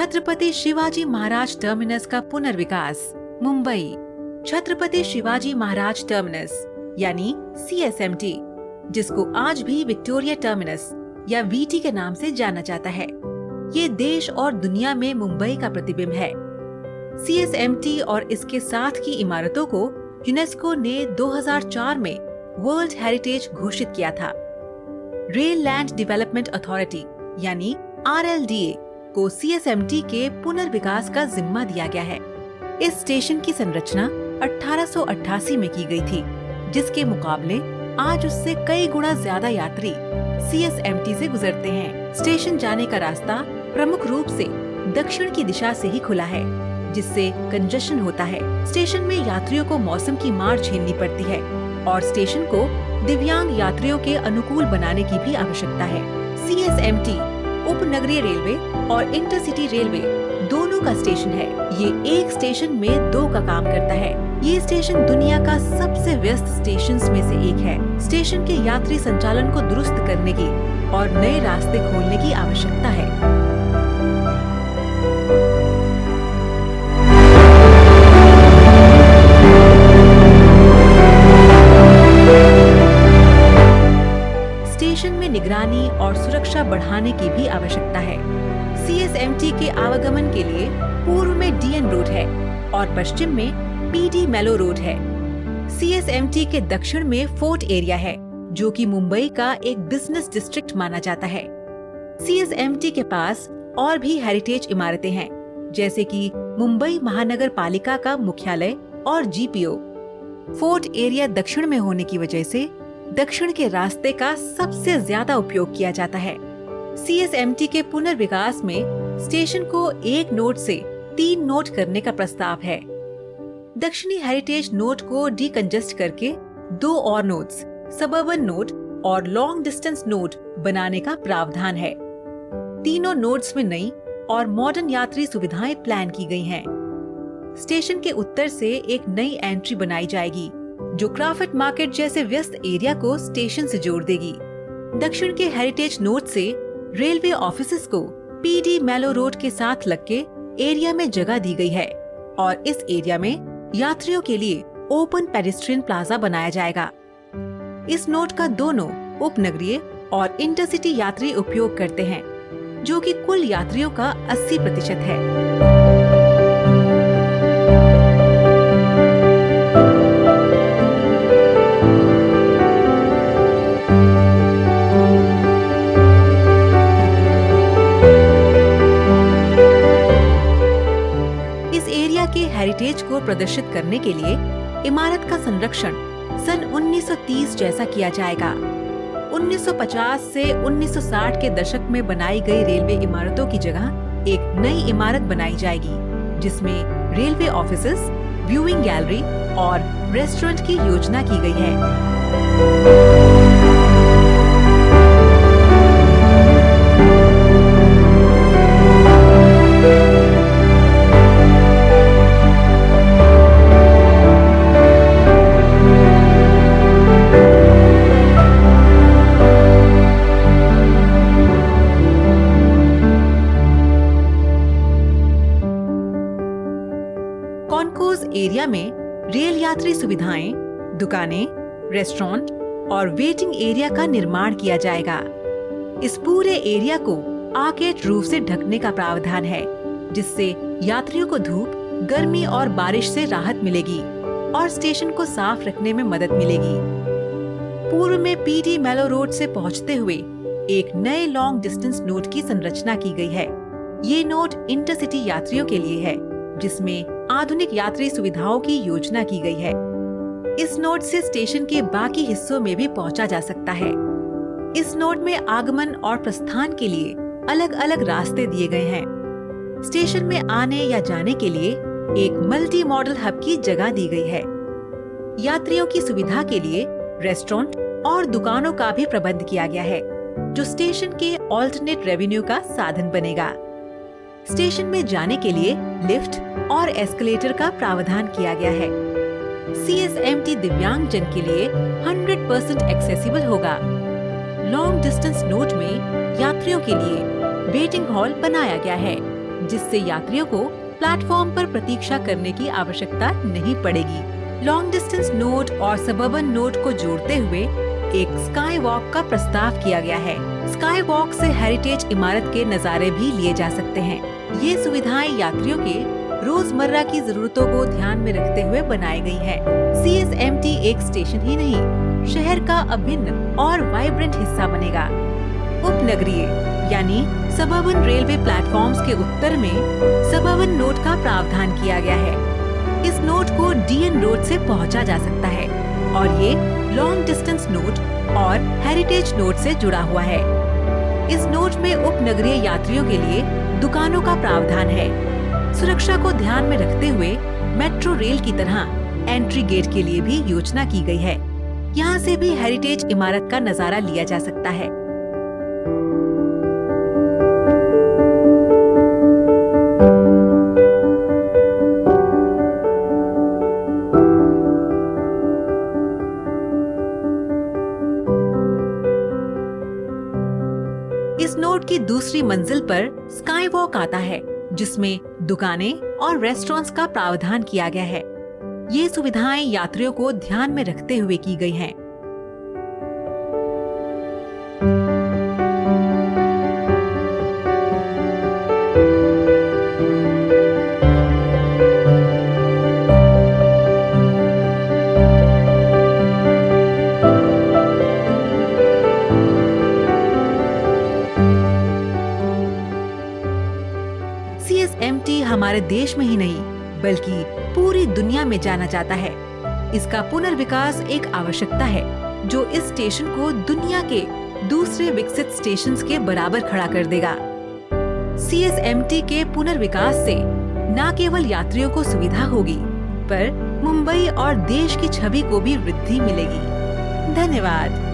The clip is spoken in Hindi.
छत्रपति शिवाजी महाराज टर्मिनस का पुनर्विकास मुंबई। छत्रपति शिवाजी महाराज टर्मिनस यानी CSMT, जिसको आज भी विक्टोरिया टर्मिनस या VT के नाम से जाना जाता है, ये देश और दुनिया में मुंबई का प्रतिबिंब है। CSMT और इसके साथ की इमारतों को यूनेस्को ने 2004 में वर्ल्ड हेरिटेज घोषित किया था। रेल लैंड डेवलपमेंट अथॉरिटी यानी RLDA को CSMT के पुनर्विकास का जिम्मा दिया गया है। इस स्टेशन की संरचना 1888 में की गई थी, जिसके मुकाबले आज उससे कई गुना ज्यादा यात्री CSMT से गुजरते हैं। स्टेशन जाने का रास्ता प्रमुख रूप से दक्षिण की दिशा से ही खुला है, जिससे कंजेशन होता है। स्टेशन में यात्रियों को मौसम की मार झेलनी पड़ती है और स्टेशन को दिव्यांग यात्रियों के अनुकूल बनाने की भी आवश्यकता है। CSMT उपनगरीय रेलवे और इंटरसिटी रेलवे दोनों का स्टेशन है। ये एक स्टेशन में दो का काम करता है। ये स्टेशन दुनिया का सबसे व्यस्त स्टेशंस में से एक है। स्टेशन के यात्री संचालन को दुरुस्त करने की और नए रास्ते खोलने की आवश्यकता है। स्टेशन में निगरानी और सुरक्षा बढ़ाने की भी आवश्यकता है। CSMT के आवागमन के लिए पूर्व में DN रोड है और पश्चिम में PD मेलो रोड है। CSMT के दक्षिण में फोर्ट एरिया है, जो कि मुंबई का एक बिजनेस डिस्ट्रिक्ट माना जाता है। CSMT के पास और भी हेरिटेज इमारतें हैं, जैसे कि मुंबई महानगर पालिका का मुख्यालय और GPO। फोर्ट एरिया दक्षिण में होने की वजह से दक्षिण के रास्ते का सबसे ज्यादा उपयोग किया जाता है। CSMT के पुनर्विकास में स्टेशन को 1 नोड से 3 नोड करने का प्रस्ताव है। दक्षिणी हेरिटेज नोड को डिकंजेस्ट करके 2 और नोड्स, सबअर्बन नोड और लॉन्ग डिस्टेंस नोड बनाने का प्रावधान है। तीनों नोड्स में नई और मॉडर्न यात्री सुविधाएं प्लान की गई हैं। स्टेशन के उत्तर से एक नई एंट्री बनाई जाएगी, जो क्राफ्ट मार्केट जैसे व्यस्त एरिया को स्टेशन से जोड़ देगी। दक्षिण के हेरिटेज नोड से रेलवे ऑफिसेज को PD मेलो रोड के साथ लगके एरिया में जगह दी गई है और इस एरिया में यात्रियों के लिए ओपन पेडेस्ट्रियन प्लाजा बनाया जाएगा। इस नोड का दोनों उपनगरीय और इंटरसिटी यात्री उपयोग करते हैं, जो कि कुल यात्रियों का 80% है। हेरिटेज को प्रदर्शित करने के लिए इमारत का संरक्षण सन 1930 जैसा किया जाएगा। 1950 से 1960 के दशक में बनाई गई रेलवे इमारतों की जगह एक नई इमारत बनाई जाएगी, जिसमें रेलवे ऑफिसेज, व्यूइंग गैलरी और रेस्टोरेंट की योजना की गई है। कॉन्कोर्स एरिया में रेल यात्री सुविधाएं, दुकानें, रेस्टोरेंट और वेटिंग एरिया का निर्माण किया जाएगा। इस पूरे एरिया को आर्केड रूफ से ढकने का प्रावधान है, जिससे यात्रियों को धूप, गर्मी और बारिश से राहत मिलेगी और स्टेशन को साफ रखने में मदद मिलेगी। पूर्व में PD मेलो रोड से पहुंचते हुए एक नए लॉन्ग डिस्टेंस नोड की संरचना की गई है। ये नोड इंटरसिटी यात्रियों के लिए है, जिसमें आधुनिक यात्री सुविधाओं की योजना की गई है। इस नोड से स्टेशन के बाकी हिस्सों में भी पहुंचा जा सकता है। इस नोड में आगमन और प्रस्थान के लिए अलग अलग रास्ते दिए गए हैं। स्टेशन में आने या जाने के लिए एक मल्टी मॉडल हब की जगह दी गई है। यात्रियों की सुविधा के लिए रेस्टोरेंट और दुकानों का भी प्रबंध किया गया है, जो स्टेशन के ऑल्टरनेट रेवेन्यू का साधन बनेगा। स्टेशन में जाने के लिए लिफ्ट और एस्केलेटर का प्रावधान किया गया है। CSMT दिव्यांग जन के लिए 100% एक्सेसिबल होगा। लॉन्ग डिस्टेंस नोड में यात्रियों के लिए वेटिंग हॉल बनाया गया है। जिससे यात्रियों को प्लेटफॉर्म पर प्रतीक्षा करने की आवश्यकता नहीं पड़ेगी। लॉन्ग डिस्टेंस नोड और सबअर्बन नोड को जोड़ते हुए एक स्काई वॉक का प्रस्ताव किया गया है। स्काई वॉक से हेरिटेज इमारत के नज़ारे भी लिए जा सकते हैं। ये सुविधाएं यात्रियों के रोजमर्रा की जरूरतों को ध्यान में रखते हुए बनाई गई है। CSMT एक स्टेशन ही नहीं, शहर का अभिन्न और वाइब्रेंट हिस्सा बनेगा। उपनगरीय यानी सबअर्बन रेलवे प्लेटफॉर्म्स के उत्तर में सबअर्बन नोड का प्रावधान किया गया है। इस नोड को DN रोड से पहुंचा जा सकता है और ये लॉन्ग डिस्टेंस नोड और हेरिटेज नोड से जुड़ा हुआ है। इस नोड में उपनगरीय यात्रियों के लिए दुकानों का प्रावधान है। सुरक्षा को ध्यान में रखते हुए मेट्रो रेल की तरह एंट्री गेट के लिए भी योजना की गई है। यहाँ से भी हेरिटेज इमारत का नजारा लिया जा सकता है। इस नोड की दूसरी मंजिल पर स्काई वॉक आता है, जिसमें दुकानें और रेस्टोरेंट्स का प्रावधान किया गया है। ये सुविधाएं यात्रियों को ध्यान में रखते हुए की गई हैं। CSMT हमारे देश में ही नहीं बल्कि पूरी दुनिया में जाना जाता है। इसका पुनर्विकास एक आवश्यकता है जो इस स्टेशन को दुनिया के दूसरे विकसित स्टेशंस के बराबर खड़ा कर देगा। CSMT के पुनर्विकास से न केवल यात्रियों को सुविधा होगी, पर मुंबई और देश की छवि को भी वृद्धि मिलेगी। धन्यवाद।